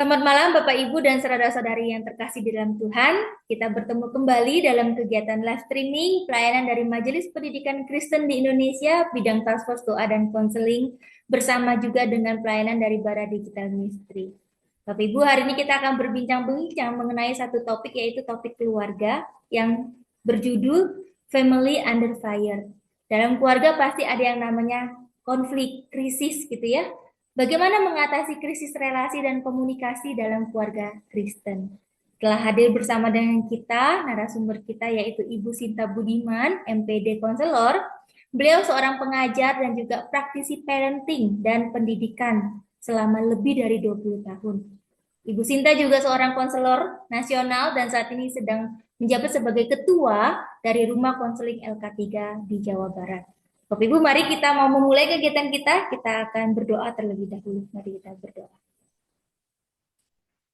Selamat malam Bapak Ibu dan saudara-saudari yang terkasih di dalam Tuhan. Kita bertemu kembali dalam kegiatan live streaming pelayanan dari Majelis Pendidikan Kristen di Indonesia bidang Task Force Doa dan Konseling bersama juga dengan pelayanan dari Bara Digital Ministry. Bapak Ibu, hari ini kita akan berbincang-bincang mengenai satu topik yaitu topik keluarga yang berjudul Family Under Fire. Dalam keluarga pasti ada yang namanya konflik, krisis gitu ya. Bagaimana mengatasi krisis relasi dan komunikasi dalam keluarga Kristen? Telah hadir bersama dengan kita, narasumber kita yaitu Ibu Sinta Budiman, MPD Konselor. Beliau seorang pengajar dan juga praktisi parenting dan pendidikan selama lebih dari 20 tahun. Ibu Sinta juga seorang konselor nasional dan saat ini sedang menjabat sebagai ketua dari Rumah Konseling LK3 di Jawa Barat. Bapak Ibu, mari kita mau memulai kegiatan kita akan berdoa terlebih dahulu. Mari kita berdoa.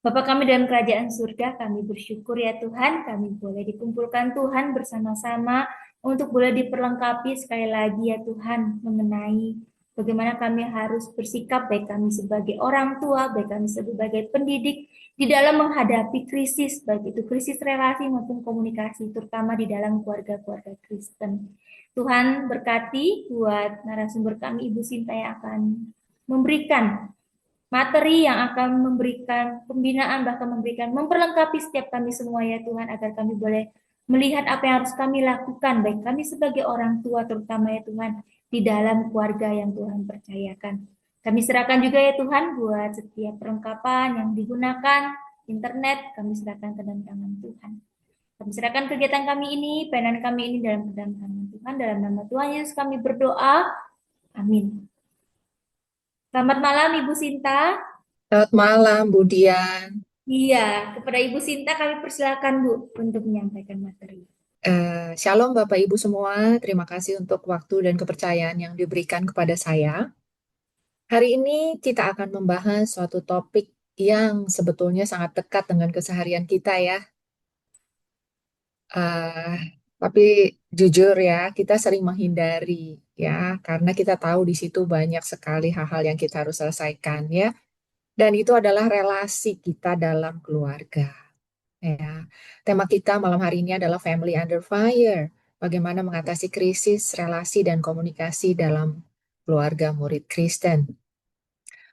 Bapak kami dalam kerajaan surga, kami bersyukur ya Tuhan, kami boleh dikumpulkan Tuhan bersama-sama untuk boleh diperlengkapi sekali lagi ya Tuhan mengenai bagaimana kami harus bersikap, baik kami sebagai orang tua, baik kami sebagai pendidik, di dalam menghadapi krisis, baik itu krisis relasi maupun komunikasi, terutama di dalam keluarga-keluarga Kristen. Tuhan berkati buat narasumber kami, Ibu Sinta yang akan memberikan materi yang akan memberikan pembinaan, bahkan memberikan memperlengkapi setiap kami semua ya Tuhan, agar kami boleh melihat apa yang harus kami lakukan, baik kami sebagai orang tua terutama ya Tuhan, di dalam keluarga yang Tuhan percayakan. Kami serahkan juga ya Tuhan buat setiap perlengkapan yang digunakan, internet, kami serahkan ke dalam tangan Tuhan. Kami serahkan kegiatan kami ini, pelayanan kami ini dalam dalam tangan Tuhan, dalam nama Tuhan Yesus kami berdoa. Amin. Selamat malam Ibu Sinta. Selamat malam, Bu Dian. Iya, kepada Ibu Sinta kami persilakan Bu untuk menyampaikan materi. Shalom Bapak Ibu semua. Terima kasih untuk waktu dan kepercayaan yang diberikan kepada saya. Hari ini kita akan membahas suatu topik yang sebetulnya sangat dekat dengan keseharian kita ya. Eh, tapi jujur ya, kita sering menghindari ya, karena kita tahu di situ banyak sekali hal-hal yang kita harus selesaikan ya. Dan itu adalah relasi kita dalam keluarga. Ya, tema kita malam hari ini adalah Family Under Fire. Bagaimana mengatasi krisis relasi dan komunikasi dalam keluarga murid Kristen.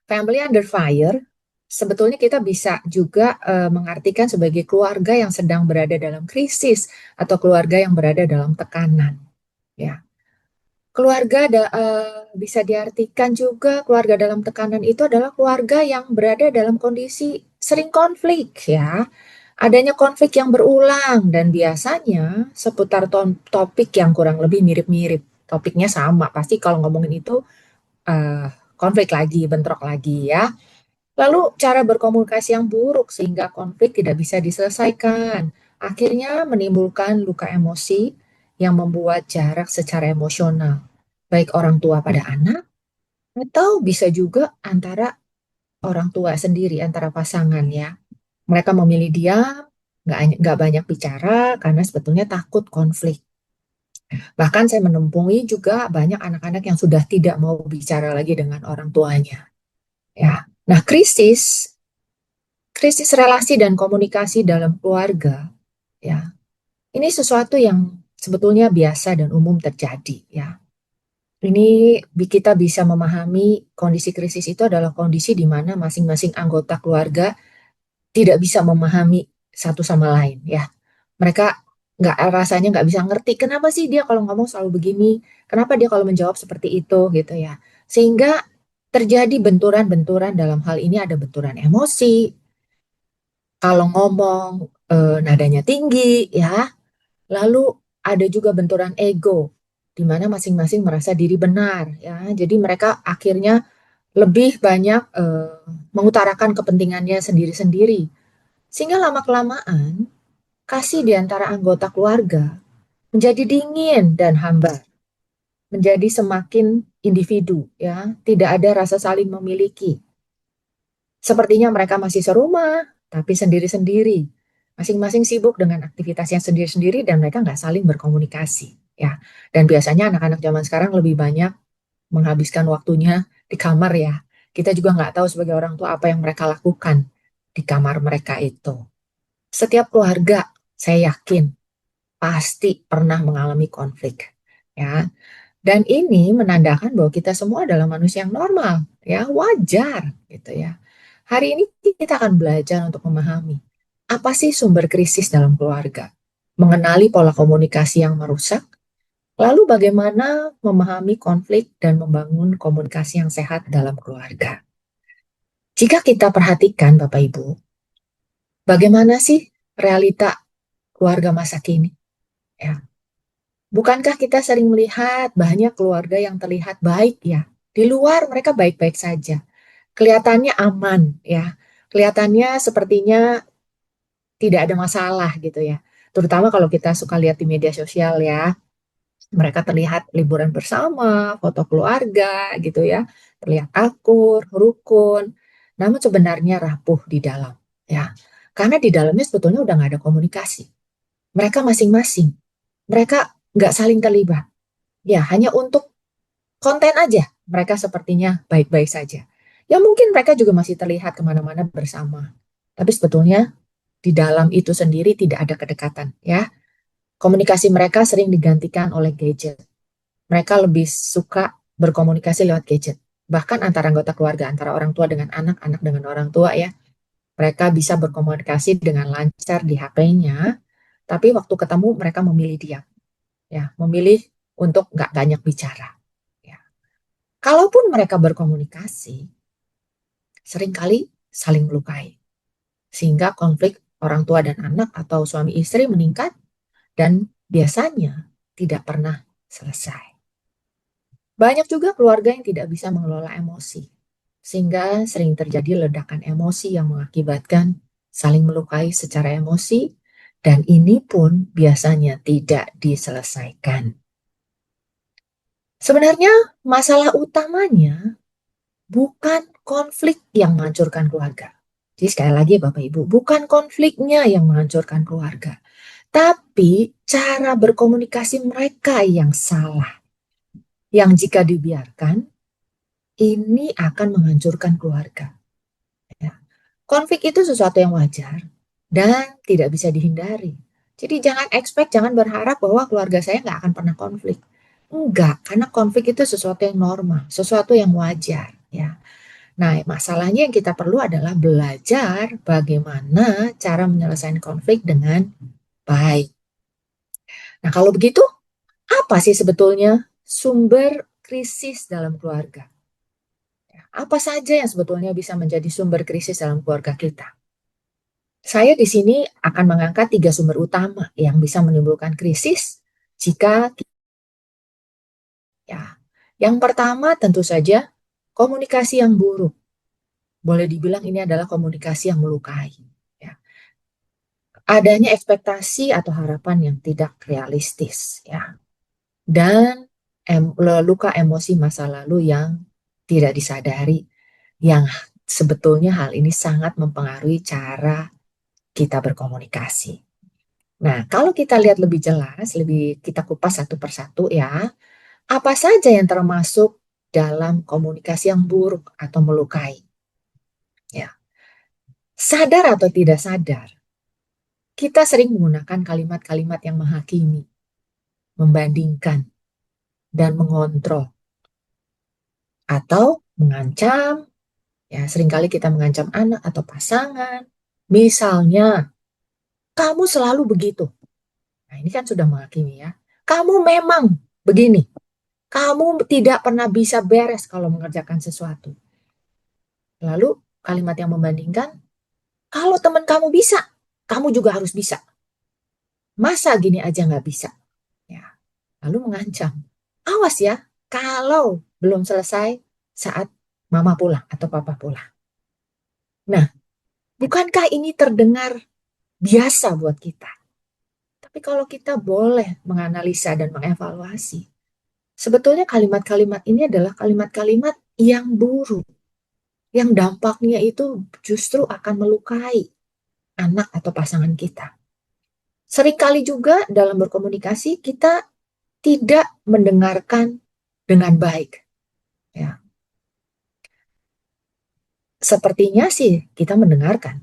Family Under Fire, sebetulnya kita bisa juga mengartikan sebagai keluarga yang sedang berada dalam krisis atau keluarga yang berada dalam tekanan. Ya, bisa diartikan juga keluarga dalam tekanan itu adalah keluarga yang berada dalam kondisi sering konflik ya. Adanya konflik yang berulang dan biasanya seputar topik yang kurang lebih mirip-mirip. Topiknya sama, pasti kalau ngomongin itu eh, konflik lagi, bentrok lagi ya. Lalu cara berkomunikasi yang buruk sehingga konflik tidak bisa diselesaikan. Akhirnya menimbulkan luka emosi yang membuat jarak secara emosional. Baik orang tua pada anak atau bisa juga antara orang tua sendiri, antara pasangan ya. Mereka memilih diam, nggak banyak bicara karena sebetulnya takut konflik. Bahkan saya menemui juga banyak anak-anak yang sudah tidak mau bicara lagi dengan orang tuanya. Ya, nah krisis relasi dan komunikasi dalam keluarga, ya, ini sesuatu yang sebetulnya biasa dan umum terjadi. Ya, ini kita bisa memahami kondisi krisis itu adalah kondisi di mana masing-masing anggota keluarga tidak bisa memahami satu sama lain. Ya, mereka nggak bisa ngerti kenapa sih dia kalau ngomong selalu begini, kenapa dia kalau menjawab seperti itu gitu ya. Sehingga terjadi benturan-benturan dalam hal ini ada benturan emosi, kalau ngomong nadanya tinggi ya, lalu ada juga benturan ego di mana masing-masing merasa diri benar ya. Jadi mereka akhirnya lebih banyak mengutarakan kepentingannya sendiri-sendiri. Sehingga lama-kelamaan kasih di antara anggota keluarga menjadi dingin dan hambar, menjadi semakin individu, ya, tidak ada rasa saling memiliki. Sepertinya mereka masih serumah, tapi sendiri-sendiri, masing-masing sibuk dengan aktivitasnya sendiri-sendiri dan mereka nggak saling berkomunikasi, ya. Dan biasanya anak-anak zaman sekarang lebih banyak menghabiskan waktunya di kamar ya. Kita juga nggak tahu sebagai orang tua apa yang mereka lakukan. di kamar mereka itu. Setiap keluarga, saya yakin, pasti pernah mengalami konflik. Ya, dan ini menandakan bahwa kita semua adalah manusia yang normal, ya, wajar gitu ya. Hari ini kita akan belajar untuk memahami apa sih sumber krisis dalam keluarga, mengenali pola komunikasi yang merusak, lalu bagaimana memahami konflik dan membangun komunikasi yang sehat dalam keluarga. Jika kita perhatikan Bapak Ibu, bagaimana sih realita keluarga masa kini? Ya, bukankah kita sering melihat banyak keluarga yang terlihat baik ya? Di luar mereka baik-baik saja. Kelihatannya aman ya. Kelihatannya sepertinya tidak ada masalah gitu ya. Terutama kalau kita suka lihat di media sosial ya. Mereka terlihat liburan bersama, foto keluarga gitu ya. Terlihat akur, rukun. Namun sebenarnya rapuh di dalam ya. Karena di dalamnya sebetulnya udah nggak ada komunikasi. Mereka masing-masing. Mereka nggak saling terlibat. Ya, hanya untuk konten aja. Mereka sepertinya baik-baik saja. Ya mungkin mereka juga masih terlihat kemana-mana bersama. Tapi sebetulnya di dalam itu sendiri tidak ada kedekatan. Ya, komunikasi mereka sering digantikan oleh gadget. Mereka lebih suka berkomunikasi lewat gadget. Bahkan antara anggota keluarga, antara orang tua dengan anak, anak dengan orang tua ya. Mereka bisa berkomunikasi dengan lancar di HP-nya, tapi waktu ketemu mereka memilih diam. Ya, memilih untuk nggak banyak bicara. Ya. Kalaupun mereka berkomunikasi, seringkali saling melukai. Sehingga konflik orang tua dan anak atau suami istri meningkat dan biasanya tidak pernah selesai. Banyak juga keluarga yang tidak bisa mengelola emosi, sehingga sering terjadi ledakan emosi yang mengakibatkan saling melukai secara emosi, dan ini pun biasanya tidak diselesaikan. Sebenarnya masalah utamanya bukan konflik yang menghancurkan keluarga. Jadi sekali lagi Bapak Ibu, bukan konfliknya yang menghancurkan keluarga, tapi cara berkomunikasi mereka yang salah. Yang jika dibiarkan, ini akan menghancurkan keluarga. Ya. Konflik itu sesuatu yang wajar dan tidak bisa dihindari. Jadi jangan expect, jangan berharap bahwa keluarga saya nggak akan pernah konflik. Enggak, karena konflik itu sesuatu yang normal, sesuatu yang wajar. Ya. Nah, masalahnya yang kita perlu adalah belajar bagaimana cara menyelesaikan konflik dengan baik. Nah, kalau begitu, apa sih sebetulnya sumber krisis dalam keluarga? Apa saja yang sebetulnya bisa menjadi sumber krisis dalam keluarga kita? Saya di sini akan mengangkat 3 sumber utama yang bisa menimbulkan krisis jika ya. Yang pertama tentu saja komunikasi yang buruk. Boleh dibilang ini adalah komunikasi yang melukai. Ya. Adanya ekspektasi atau harapan yang tidak realistis ya, dan luka emosi masa lalu yang tidak disadari, yang sebetulnya hal ini sangat mempengaruhi cara kita berkomunikasi. Nah, kalau kita lihat lebih jelas, lebih kita kupas satu persatu ya, apa saja yang termasuk dalam komunikasi yang buruk atau melukai. Ya, sadar atau tidak sadar, kita sering menggunakan kalimat-kalimat yang menghakimi, membandingkan, dan mengontrol, atau mengancam. Ya, seringkali kita mengancam anak atau pasangan. Misalnya, kamu selalu begitu. Nah, ini kan sudah menghakimi ya. Kamu memang begini. Kamu tidak pernah bisa beres kalau mengerjakan sesuatu. Lalu kalimat yang membandingkan, kalau teman kamu bisa, kamu juga harus bisa. Masa gini aja nggak bisa? Ya. Lalu mengancam, awas ya, kalau belum selesai saat mama pulang atau papa pulang. Nah, bukankah ini terdengar biasa buat kita? Tapi kalau kita boleh menganalisa dan mengevaluasi, sebetulnya kalimat-kalimat ini adalah kalimat-kalimat yang buruk, yang dampaknya itu justru akan melukai anak atau pasangan kita. Seringkali juga dalam berkomunikasi kita tidak mendengarkan dengan baik. Ya, sepertinya sih kita mendengarkan,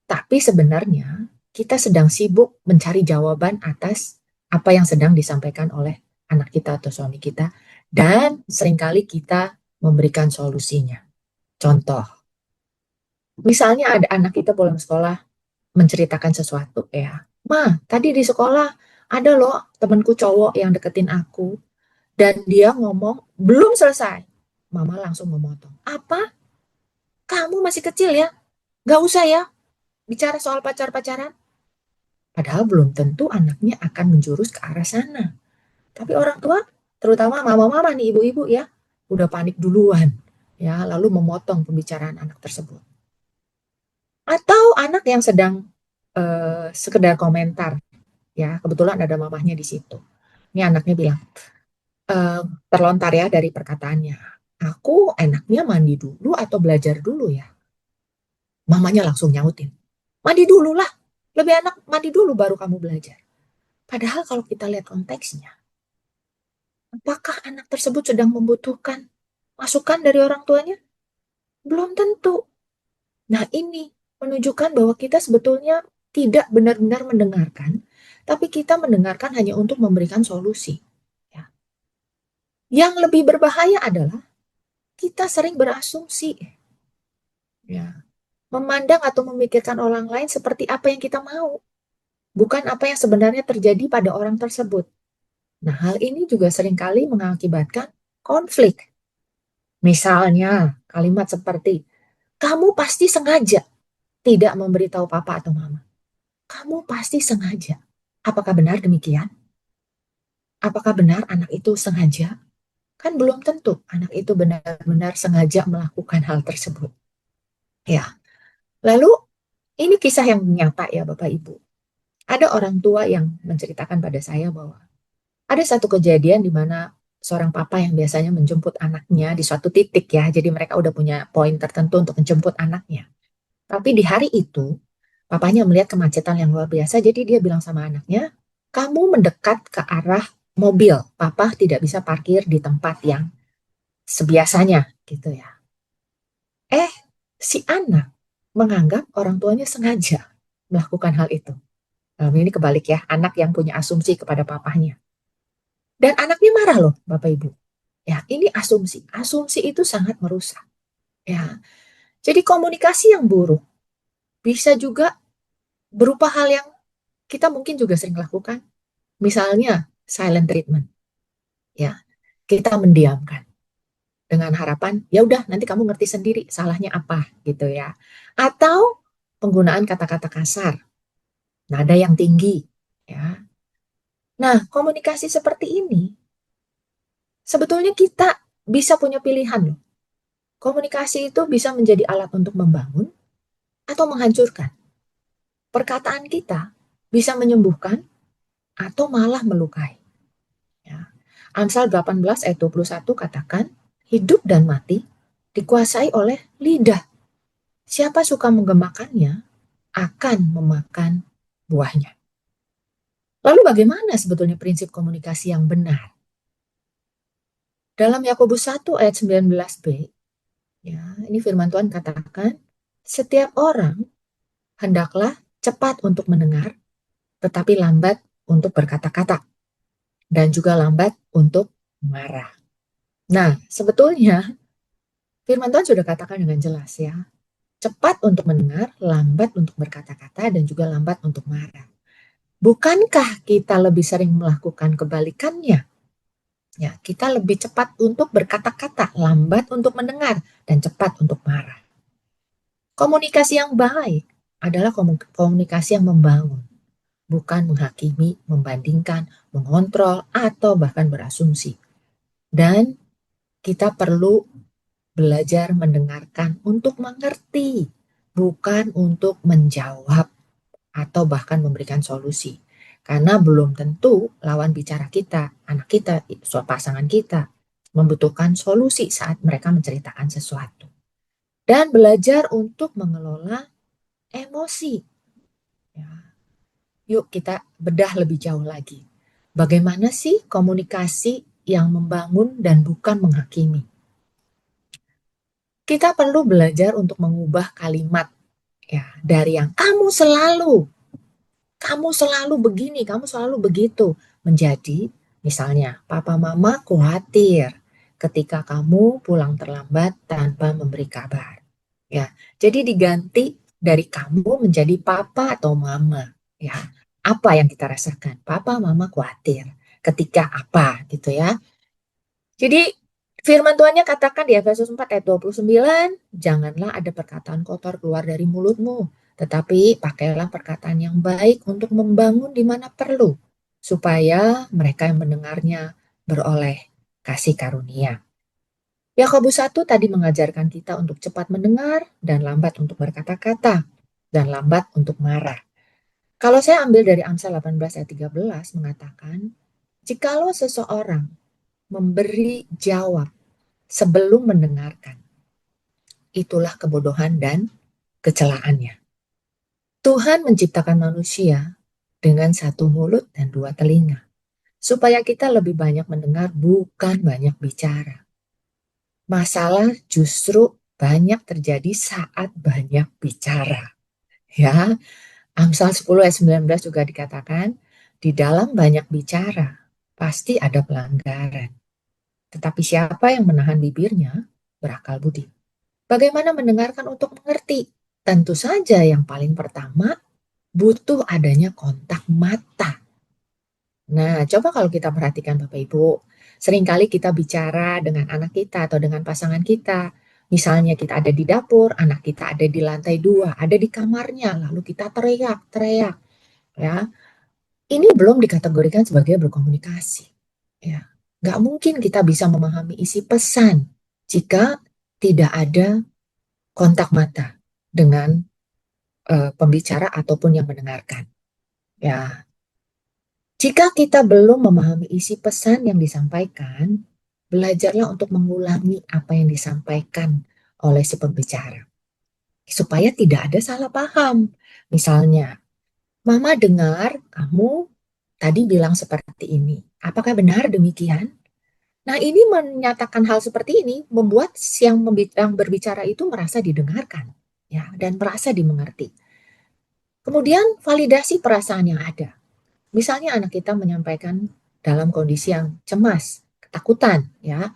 Tapi sebenarnya kita sedang sibuk mencari jawaban atas apa yang sedang disampaikan oleh anak kita atau suami kita, dan seringkali kita memberikan solusinya. Contoh, misalnya ada anak kita pulang sekolah menceritakan sesuatu ya. Ma, tadi di sekolah ada loh temanku cowok yang deketin aku dan dia ngomong belum selesai. Mama langsung memotong. Apa? Kamu masih kecil ya? Gak usah ya bicara soal pacar-pacaran. Padahal belum tentu anaknya akan menjurus ke arah sana. Tapi orang tua, terutama mama-mama nih, ibu-ibu ya, udah panik duluan. Ya, lalu memotong pembicaraan anak tersebut. Atau anak yang sedang sekedar komentar, ya, kebetulan ada mamahnya di situ. Ini anaknya bilang, eh, terlontar ya dari perkataannya, aku enaknya mandi dulu atau belajar dulu ya? Mamanya langsung nyautin, mandi dulu lah, lebih enak mandi dulu baru kamu belajar. Padahal kalau kita lihat konteksnya, apakah anak tersebut sedang membutuhkan masukan dari orang tuanya? Belum tentu. Nah, ini menunjukkan bahwa kita sebetulnya tidak benar-benar mendengarkan, tapi kita mendengarkan hanya untuk memberikan solusi. Ya. Yang lebih berbahaya adalah kita sering berasumsi, ya, memandang atau memikirkan orang lain seperti apa yang kita mau, bukan apa yang sebenarnya terjadi pada orang tersebut. Nah, hal ini juga seringkali mengakibatkan konflik. Misalnya, kalimat seperti, kamu pasti sengaja tidak memberitahu papa atau mama. Kamu pasti sengaja. Apakah benar demikian? Apakah benar anak itu sengaja? Kan belum tentu anak itu benar-benar sengaja melakukan hal tersebut. Ya, lalu ini kisah yang nyata ya Bapak Ibu. Ada orang tua yang menceritakan pada saya bahwa ada satu kejadian di mana seorang papa yang biasanya menjemput anaknya di suatu titik ya. Jadi mereka udah punya poin tertentu untuk menjemput anaknya. Tapi di hari itu, papanya melihat kemacetan yang luar biasa, jadi dia bilang sama anaknya, kamu mendekat ke arah mobil, papa tidak bisa parkir di tempat yang sebiasanya, gitu ya. Eh, si anak menganggap orang tuanya sengaja melakukan hal itu. Nah, ini kebalik ya, anak yang punya asumsi kepada papahnya. Dan anaknya marah loh, Bapak Ibu. Ya, ini asumsi. Asumsi itu sangat merusak. Ya, jadi komunikasi yang buruk bisa juga berupa hal yang kita mungkin juga sering lakukan. Misalnya silent treatment, ya kita mendiamkan dengan harapan ya udah nanti kamu ngerti sendiri salahnya apa gitu ya. Atau penggunaan kata-kata kasar, nada yang tinggi, ya. Nah komunikasi seperti ini sebetulnya kita bisa punya pilihan loh. Komunikasi itu bisa menjadi alat untuk membangun atau menghancurkan. Perkataan kita bisa menyembuhkan atau malah melukai. Ya. Amsal 18 ayat 21 katakan, hidup dan mati dikuasai oleh lidah. Siapa suka menggemakannya akan memakan buahnya. Lalu bagaimana sebetulnya prinsip komunikasi yang benar? Dalam Yakobus 1 ayat 19b, ya, ini firman Tuhan katakan, setiap orang hendaklah cepat untuk mendengar, tetapi lambat untuk berkata-kata, dan juga lambat untuk marah. Nah, sebetulnya firman Tuhan sudah katakan dengan jelas ya. Cepat untuk mendengar, lambat untuk berkata-kata, dan juga lambat untuk marah. Bukankah kita lebih sering melakukan kebalikannya? Ya, kita lebih cepat untuk berkata-kata, lambat untuk mendengar, dan cepat untuk marah. Komunikasi yang baik adalah komunikasi yang membangun, bukan menghakimi, membandingkan, mengontrol, atau bahkan berasumsi. Dan kita perlu belajar mendengarkan untuk mengerti, bukan untuk menjawab atau bahkan memberikan solusi. Karena belum tentu lawan bicara kita, anak kita, pasangan kita, membutuhkan solusi saat mereka menceritakan sesuatu. Dan belajar untuk mengelola emosi. Ya. Yuk kita bedah lebih jauh lagi. Bagaimana sih komunikasi yang membangun dan bukan menghakimi? Kita perlu belajar untuk mengubah kalimat, Ya, dari yang kamu selalu begini, kamu selalu begitu, menjadi misalnya papa mama khawatir ketika kamu pulang terlambat tanpa memberi kabar. Ya, jadi diganti dari kamu menjadi papa atau mama. Ya, apa yang kita rasakan? Papa mama khawatir ketika apa gitu ya. Jadi firman Tuhannya katakan di Efesus 4 ayat 29, janganlah ada perkataan kotor keluar dari mulutmu, tetapi pakailah perkataan yang baik untuk membangun di mana perlu, supaya mereka yang mendengarnya beroleh kasih karunia. Yakobus 1 tadi mengajarkan kita untuk cepat mendengar dan lambat untuk berkata-kata dan lambat untuk marah. Kalau saya ambil dari Amsal 18 ayat 13 mengatakan, jikalau seseorang memberi jawab sebelum mendengarkan, itulah kebodohan dan kecelaannya. Tuhan menciptakan manusia dengan satu mulut dan dua telinga, supaya kita lebih banyak mendengar, bukan banyak bicara. Masalah justru banyak terjadi saat banyak bicara. Ya, Amsal 10 ayat 19 juga dikatakan, di dalam banyak bicara, pasti ada pelanggaran. Tetapi siapa yang menahan bibirnya, berakal budi. Bagaimana mendengarkan untuk mengerti? Tentu saja yang paling pertama butuh adanya kontak mata. Nah, coba kalau kita perhatikan Bapak Ibu, seringkali kita bicara dengan anak kita atau dengan pasangan kita. Misalnya kita ada di dapur, anak kita ada di lantai 2, ada di kamarnya, lalu kita teriak-teriak. Ya, ini belum dikategorikan sebagai berkomunikasi. Ya, nggak mungkin kita bisa memahami isi pesan jika tidak ada kontak mata dengan pembicara ataupun yang mendengarkan. Ya, jika kita belum memahami isi pesan yang disampaikan, belajarlah untuk mengulangi apa yang disampaikan oleh si pembicara supaya tidak ada salah paham. Misalnya, Mama dengar kamu tadi bilang seperti ini. Apakah benar demikian? Nah, ini menyatakan hal seperti ini membuat yang berbicara itu merasa didengarkan, ya, dan merasa dimengerti. Kemudian validasi perasaan yang ada. Misalnya anak kita menyampaikan dalam kondisi yang cemas, ketakutan, ya.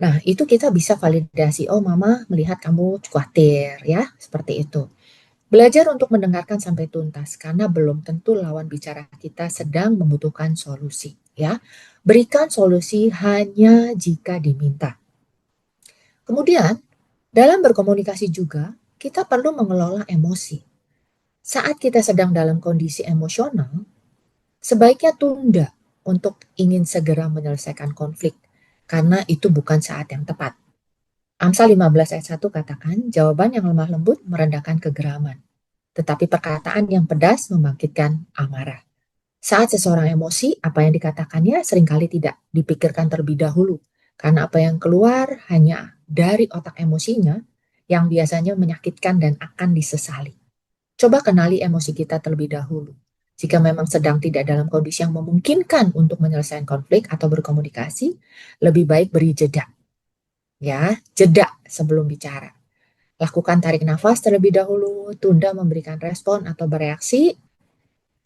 Nah, itu kita bisa validasi, oh mama melihat kamu khawatir, ya, seperti itu. Belajar untuk mendengarkan sampai tuntas, karena belum tentu lawan bicara kita sedang membutuhkan solusi, ya. Berikan solusi hanya jika diminta. Kemudian, dalam berkomunikasi juga, kita perlu mengelola emosi. Saat kita sedang dalam kondisi emosional, sebaiknya tunda untuk ingin segera menyelesaikan konflik, karena itu bukan saat yang tepat. Amsal 15 ayat 1 katakan, jawaban yang lemah lembut merendahkan kegeraman, tetapi perkataan yang pedas membangkitkan amarah. Saat seseorang emosi, apa yang dikatakannya seringkali tidak dipikirkan terlebih dahulu, karena apa yang keluar hanya dari otak emosinya yang biasanya menyakitkan dan akan disesali. Coba kenali emosi kita terlebih dahulu. Jika memang sedang tidak dalam kondisi yang memungkinkan untuk menyelesaikan konflik atau berkomunikasi, lebih baik beri jeda. Ya, jeda sebelum bicara. Lakukan tarik nafas terlebih dahulu, tunda memberikan respon atau bereaksi.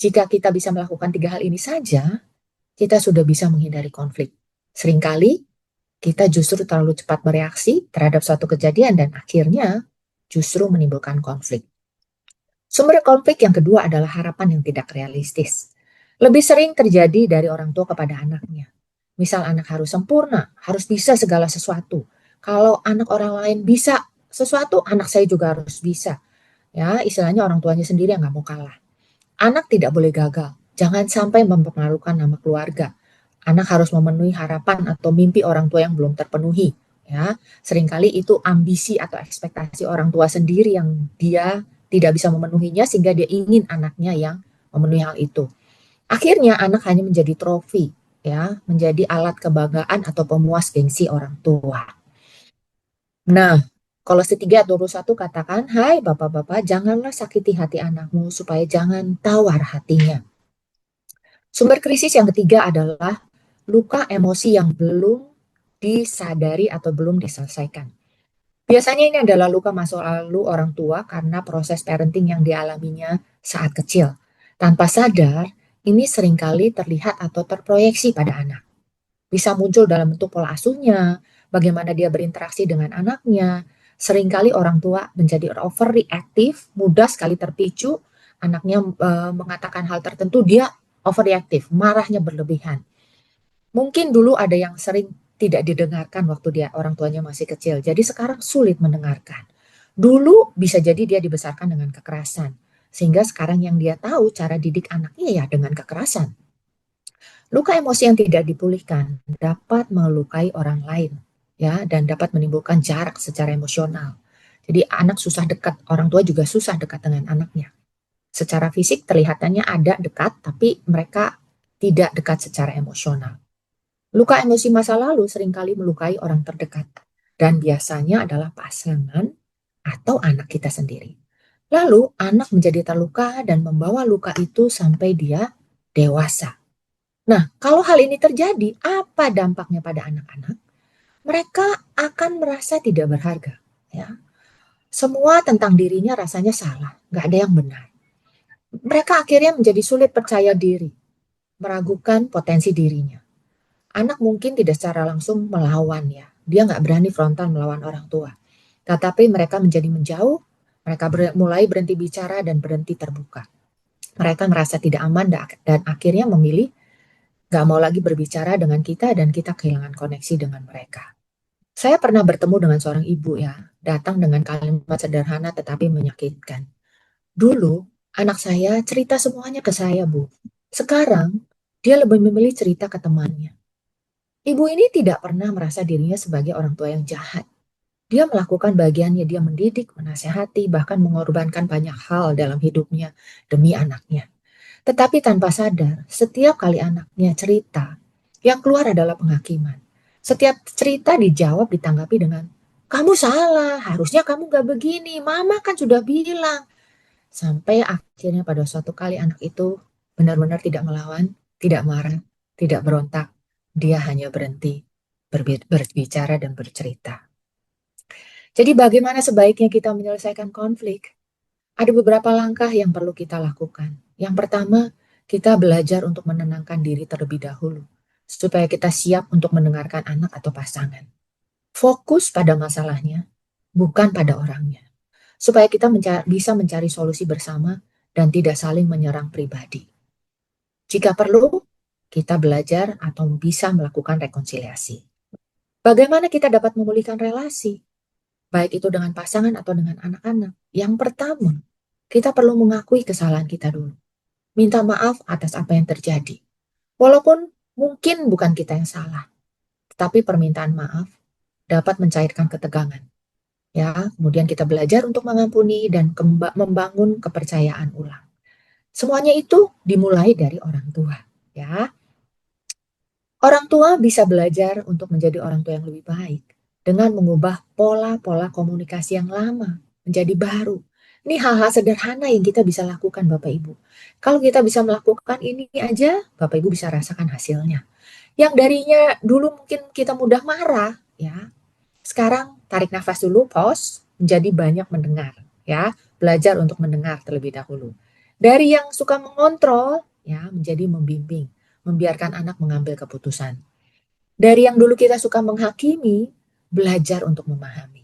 Jika kita bisa melakukan 3 hal ini saja, kita sudah bisa menghindari konflik. Seringkali kita justru terlalu cepat bereaksi terhadap suatu kejadian dan akhirnya justru menimbulkan konflik. Sumber konflik yang kedua adalah harapan yang tidak realistis. Lebih sering terjadi dari orang tua kepada anaknya. Misal anak harus sempurna, harus bisa segala sesuatu. Kalau anak orang lain bisa sesuatu, anak saya juga harus bisa. Ya, istilahnya orang tuanya sendiri yang nggak mau kalah. Anak tidak boleh gagal. Jangan sampai mempermalukan nama keluarga. Anak harus memenuhi harapan atau mimpi orang tua yang belum terpenuhi. Ya, seringkali itu ambisi atau ekspektasi orang tua sendiri yang dia tidak bisa memenuhinya sehingga dia ingin anaknya yang memenuhi hal itu. Akhirnya anak hanya menjadi trofi, ya, menjadi alat kebanggaan atau pemuas gengsi orang tua. Nah, Kolose 3:21 katakan, hai bapak-bapak, janganlah sakiti hati anakmu supaya jangan tawar hatinya. Sumber krisis yang ketiga adalah luka emosi yang belum disadari atau belum diselesaikan. Biasanya ini adalah luka masa lalu orang tua karena proses parenting yang dialaminya saat kecil. Tanpa sadar, ini seringkali terlihat atau terproyeksi pada anak. Bisa muncul dalam bentuk pola asuhnya, bagaimana dia berinteraksi dengan anaknya. Seringkali orang tua menjadi overreaktif, mudah sekali terpicu, anaknya mengatakan hal tertentu, dia overreaktif, marahnya berlebihan. Mungkin dulu ada yang sering tidak didengarkan waktu dia orang tuanya masih kecil, jadi sekarang sulit mendengarkan. Dulu bisa jadi dia dibesarkan dengan kekerasan, sehingga sekarang yang dia tahu cara didik anaknya ya dengan kekerasan. Luka emosi yang tidak dipulihkan dapat melukai orang lain, ya, dan dapat menimbulkan jarak secara emosional. Jadi anak susah dekat, orang tua juga susah dekat dengan anaknya. Secara fisik terlihatannya ada dekat, tapi mereka tidak dekat secara emosional. Luka emosi masa lalu seringkali melukai orang terdekat, dan biasanya adalah pasangan atau anak kita sendiri. Lalu anak menjadi terluka dan membawa luka itu sampai dia dewasa. Nah, kalau hal ini terjadi, apa dampaknya pada anak-anak? Mereka akan merasa tidak berharga. Ya, semua tentang dirinya rasanya salah, nggak ada yang benar. Mereka akhirnya menjadi sulit percaya diri, meragukan potensi dirinya. Anak mungkin tidak secara langsung melawan ya, dia nggak berani frontal melawan orang tua. Tetapi mereka menjadi menjauh, mereka mulai berhenti bicara dan berhenti terbuka. Mereka merasa tidak aman dan akhirnya memilih nggak mau lagi berbicara dengan kita dan kita kehilangan koneksi dengan mereka. Saya pernah bertemu dengan seorang ibu ya, datang dengan kalimat sederhana tetapi menyakitkan. Dulu, anak saya cerita semuanya ke saya, Bu. Sekarang, dia lebih memilih cerita ke temannya. Ibu ini tidak pernah merasa dirinya sebagai orang tua yang jahat. Dia melakukan bagiannya, dia mendidik, menasehati, bahkan mengorbankan banyak hal dalam hidupnya demi anaknya. Tetapi tanpa sadar, setiap kali anaknya cerita, yang keluar adalah penghakiman. Setiap cerita dijawab ditanggapi dengan, kamu salah, harusnya kamu gak begini, mama kan sudah bilang. Sampai akhirnya pada suatu kali anak itu benar-benar tidak melawan, tidak marah, tidak berontak. Dia hanya berhenti berbicara dan bercerita. Jadi bagaimana sebaiknya kita menyelesaikan konflik? Ada beberapa langkah yang perlu kita lakukan. Yang pertama, kita belajar untuk menenangkan diri terlebih dahulu, supaya kita siap untuk mendengarkan anak atau pasangan. Fokus pada masalahnya, bukan pada orangnya. Supaya kita bisa mencari solusi bersama dan tidak saling menyerang pribadi. Jika perlu, kita belajar atau bisa melakukan rekonsiliasi. Bagaimana kita dapat memulihkan relasi? Baik itu dengan pasangan atau dengan anak-anak. Yang pertama, kita perlu mengakui kesalahan kita dulu. Minta maaf atas apa yang terjadi. Walaupun mungkin bukan kita yang salah, tetapi permintaan maaf dapat mencairkan ketegangan. Ya, kemudian kita belajar untuk mengampuni dan membangun kepercayaan ulang. Semuanya itu dimulai dari orang tua, ya. Orang tua bisa belajar untuk menjadi orang tua yang lebih baik dengan mengubah pola-pola komunikasi yang lama menjadi baru. Ini hal-hal sederhana yang kita bisa lakukan Bapak Ibu. Kalau kita bisa melakukan ini aja, Bapak Ibu bisa rasakan hasilnya. Yang darinya dulu mungkin kita mudah marah, ya. Sekarang tarik nafas dulu, pause, menjadi banyak mendengar, ya. Belajar untuk mendengar terlebih dahulu. Dari yang suka mengontrol, ya, menjadi membimbing, membiarkan anak mengambil keputusan. Dari yang dulu kita suka menghakimi, belajar untuk memahami.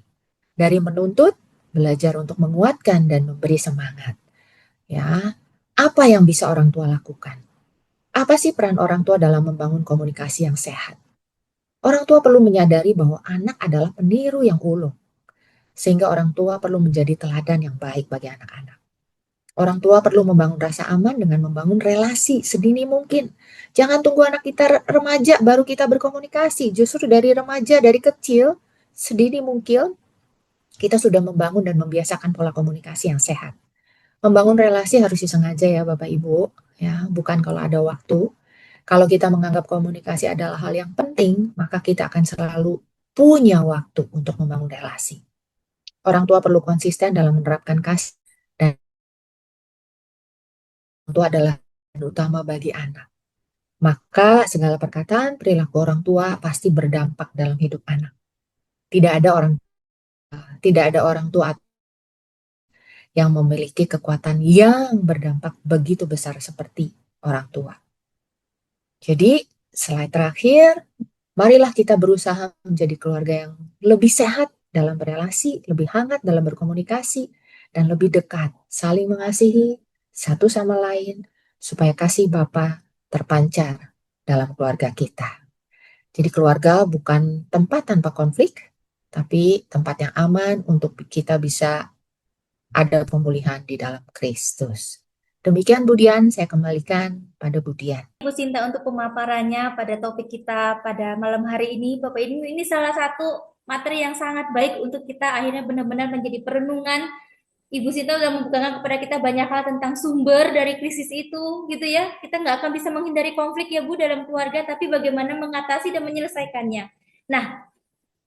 Dari menuntut, belajar untuk menguatkan dan memberi semangat. Ya, apa yang bisa orang tua lakukan? Apa sih peran orang tua dalam membangun komunikasi yang sehat? Orang tua perlu menyadari bahwa anak adalah peniru yang ulung, sehingga orang tua perlu menjadi teladan yang baik bagi anak-anak. Orang tua perlu membangun rasa aman dengan membangun relasi sedini mungkin. Jangan tunggu anak kita remaja baru kita berkomunikasi. Justru dari remaja, dari kecil, sedini mungkin kita sudah membangun dan membiasakan pola komunikasi yang sehat. Membangun relasi harus disengaja ya Bapak Ibu, ya, bukan kalau ada waktu. Kalau kita menganggap komunikasi adalah hal yang penting, maka kita akan selalu punya waktu untuk membangun relasi. Orang tua perlu konsisten dalam menerapkan kasih dan itu adalah utama bagi anak. Maka segala perkataan perilaku orang tua pasti berdampak dalam hidup anak. Tidak ada orang Tidak ada orang tua yang memiliki kekuatan yang berdampak begitu besar seperti orang tua. Jadi, slide terakhir, marilah kita berusaha menjadi keluarga yang lebih sehat dalam berelasi, lebih hangat dalam berkomunikasi, dan lebih dekat, saling mengasihi satu sama lain, supaya kasih Bapa terpancar dalam keluarga kita. Jadi keluarga bukan tempat tanpa konflik, tapi tempat yang aman untuk kita bisa ada pemulihan di dalam Kristus. Demikian Budian, saya kembalikan pada Budian. Bu Sinta untuk pemaparannya pada topik kita pada malam hari ini. Bapak ini salah satu materi yang sangat baik untuk kita akhirnya benar-benar menjadi perenungan. Ibu Sinta sudah membukakan kepada kita banyak hal tentang sumber dari krisis itu, gitu ya. Kita nggak akan bisa menghindari konflik ya Bu dalam keluarga, tapi bagaimana mengatasi dan menyelesaikannya. Nah,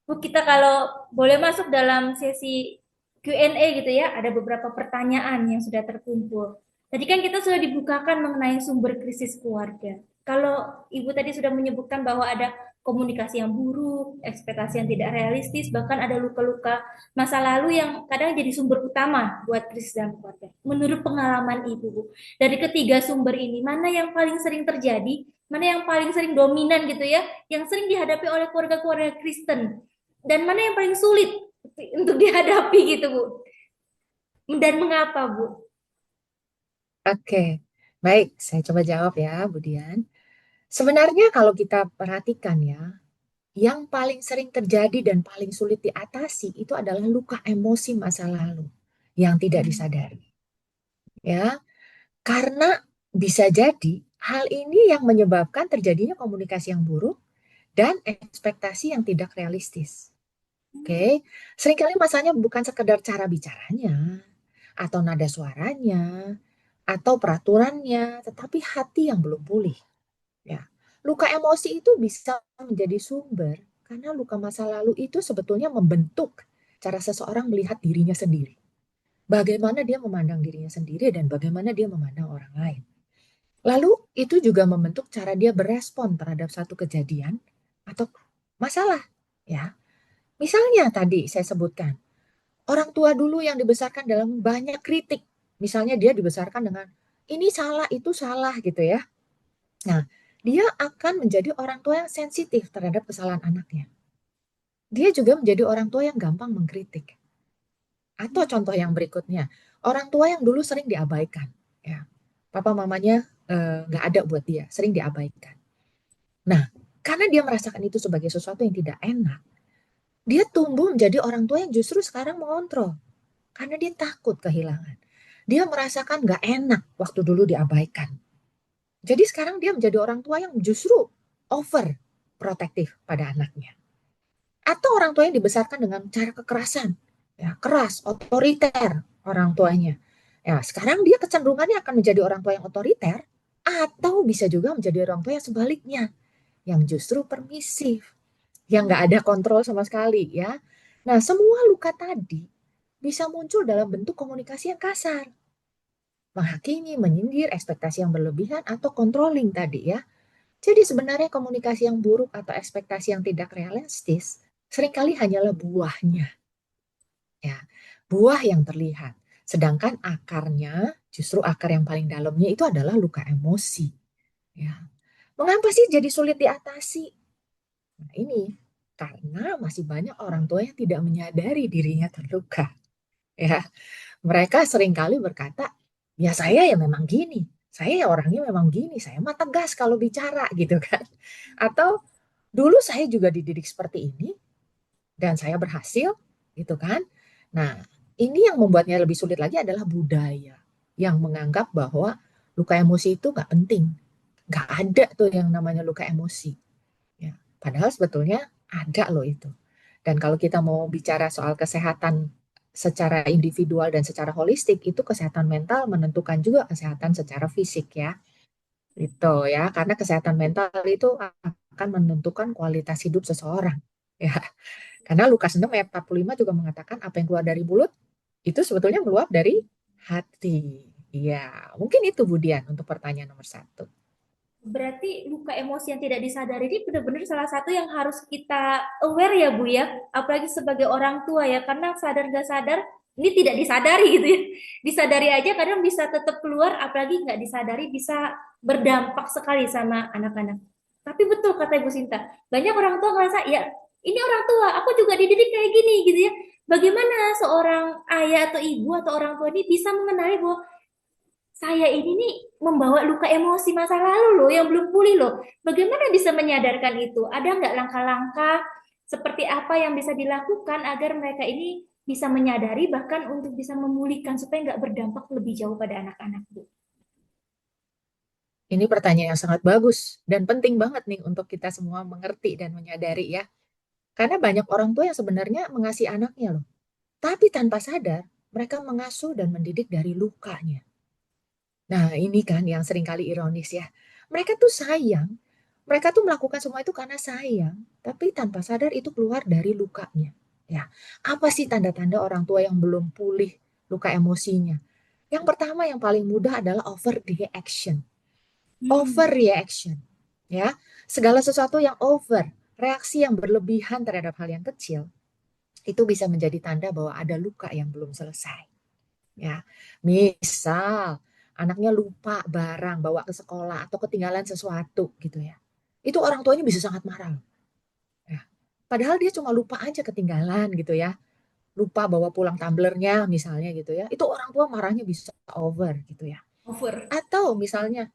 Bu, kita kalau boleh masuk dalam sesi Q&A gitu ya, ada beberapa pertanyaan yang sudah terkumpul. Tadi kan kita sudah dibukakan mengenai sumber krisis keluarga. Kalau Ibu tadi sudah menyebutkan bahwa ada komunikasi yang buruk, ekspektasi yang tidak realistis, bahkan ada luka-luka masa lalu yang kadang jadi sumber utama buat krisis dalam keluarga. Menurut pengalaman Ibu, Bu, dari ketiga sumber ini, mana yang paling sering terjadi, mana yang paling sering dominan gitu ya, yang sering dihadapi oleh keluarga-keluarga Kristen? Dan mana yang paling sulit untuk dihadapi gitu, Bu? Dan mengapa, Bu? Oke, baik, saya coba jawab ya, Budian. Sebenarnya kalau kita perhatikan ya, yang paling sering terjadi dan paling sulit diatasi itu adalah luka emosi masa lalu yang tidak disadari. Ya, karena bisa jadi hal ini yang menyebabkan terjadinya komunikasi yang buruk dan ekspektasi yang tidak realistis. Oke, seringkali masalahnya bukan sekedar cara bicaranya, atau nada suaranya, atau peraturannya, tetapi hati yang belum pulih. Ya, luka emosi itu bisa menjadi sumber karena luka masa lalu itu sebetulnya membentuk cara seseorang melihat dirinya sendiri. Bagaimana dia memandang dirinya sendiri dan bagaimana dia memandang orang lain. Lalu itu juga membentuk cara dia berespon terhadap satu kejadian atau masalah. Ya, misalnya tadi saya sebutkan orang tua dulu yang dibesarkan dalam banyak kritik. Misalnya dia dibesarkan dengan ini salah, itu salah gitu ya. Nah, dia akan menjadi orang tua yang sensitif terhadap kesalahan anaknya. Dia juga menjadi orang tua yang gampang mengkritik. Atau contoh yang berikutnya, orang tua yang dulu sering diabaikan. Ya, papa mamanya nggak ada buat dia, sering diabaikan. Nah, karena dia merasakan itu sebagai sesuatu yang tidak enak, dia tumbuh menjadi orang tua yang justru sekarang mengontrol. Karena dia takut kehilangan. Dia merasakan nggak enak waktu dulu diabaikan. Jadi sekarang dia menjadi orang tua yang justru over protektif pada anaknya. Atau orang tua yang dibesarkan dengan cara kekerasan, ya, keras, otoriter orang tuanya. Ya, sekarang dia kecenderungannya akan menjadi orang tua yang otoriter, atau bisa juga menjadi orang tua yang sebaliknya, yang justru permisif, yang nggak ada kontrol sama sekali, ya. Nah, semua luka tadi bisa muncul dalam bentuk komunikasi yang kasar, menghakimi, menyindir, ekspektasi yang berlebihan, atau controlling tadi ya. Jadi sebenarnya komunikasi yang buruk atau ekspektasi yang tidak realistis seringkali hanyalah buahnya, ya, buah yang terlihat. Sedangkan akarnya, justru akar yang paling dalamnya itu adalah luka emosi. Ya, mengapa sih jadi sulit diatasi? Nah, ini karena masih banyak orang tua yang tidak menyadari dirinya terluka. Ya, mereka seringkali berkata, ya saya ya memang gini, saya ya orangnya memang gini, saya mah tegas kalau bicara gitu kan. Atau dulu saya juga dididik seperti ini dan saya berhasil gitu kan. Nah, ini yang membuatnya lebih sulit lagi adalah budaya yang menganggap bahwa luka emosi itu nggak penting. Nggak ada tuh yang namanya luka emosi. Ya, padahal sebetulnya ada loh itu. Dan kalau kita mau bicara soal kesehatan secara individual dan secara holistik, itu kesehatan mental menentukan juga kesehatan secara fisik ya. Itu ya, karena kesehatan mental itu akan menentukan kualitas hidup seseorang. Ya, karena Lukas 6 ayat 45 juga mengatakan apa yang keluar dari mulut itu sebetulnya meluap dari hati. Iya, mungkin itu Budian untuk pertanyaan nomor satu. Berarti luka emosi yang tidak disadari ini benar-benar salah satu yang harus kita aware ya Bu ya, apalagi sebagai orang tua ya, karena sadar nggak sadar ini tidak disadari gitu ya. Disadari aja kadang bisa tetap keluar, apalagi nggak disadari bisa berdampak sekali sama anak-anak. Tapi betul kata Ibu Sinta, banyak orang tua ngerasa ya ini orang tua, aku juga dididik kayak gini gitu ya. Bagaimana seorang ayah atau ibu atau orang tua ini bisa mengenali bahwa saya ini nih membawa luka emosi masa lalu loh yang belum pulih loh. Bagaimana bisa menyadarkan itu? Ada nggak langkah-langkah seperti apa yang bisa dilakukan agar mereka ini bisa menyadari bahkan untuk bisa memulihkan supaya nggak berdampak lebih jauh pada anak-anak, Bu? Ini pertanyaan yang sangat bagus dan penting banget nih untuk kita semua mengerti dan menyadari ya. Karena banyak orang tua yang sebenarnya mengasihi anaknya loh. Tapi tanpa sadar, mereka mengasuh dan mendidik dari lukanya. Nah, ini kan yang seringkali ironis ya. Mereka tuh sayang, mereka tuh melakukan semua itu karena sayang, tapi tanpa sadar itu keluar dari lukanya. Ya, apa sih tanda-tanda orang tua yang belum pulih luka emosinya? Yang pertama yang paling mudah adalah overreaction. Hmm. Overreaction, ya. Segala sesuatu yang over, reaksi yang berlebihan terhadap hal yang kecil, itu bisa menjadi tanda bahwa ada luka yang belum selesai. Ya, misal anaknya lupa barang bawa ke sekolah atau ketinggalan sesuatu gitu ya. Itu orang tuanya bisa sangat marah. Ya. Padahal dia cuma lupa aja ketinggalan gitu ya. Lupa bawa pulang tumblernya misalnya gitu ya. Itu orang tua marahnya bisa over gitu ya. Over. Atau misalnya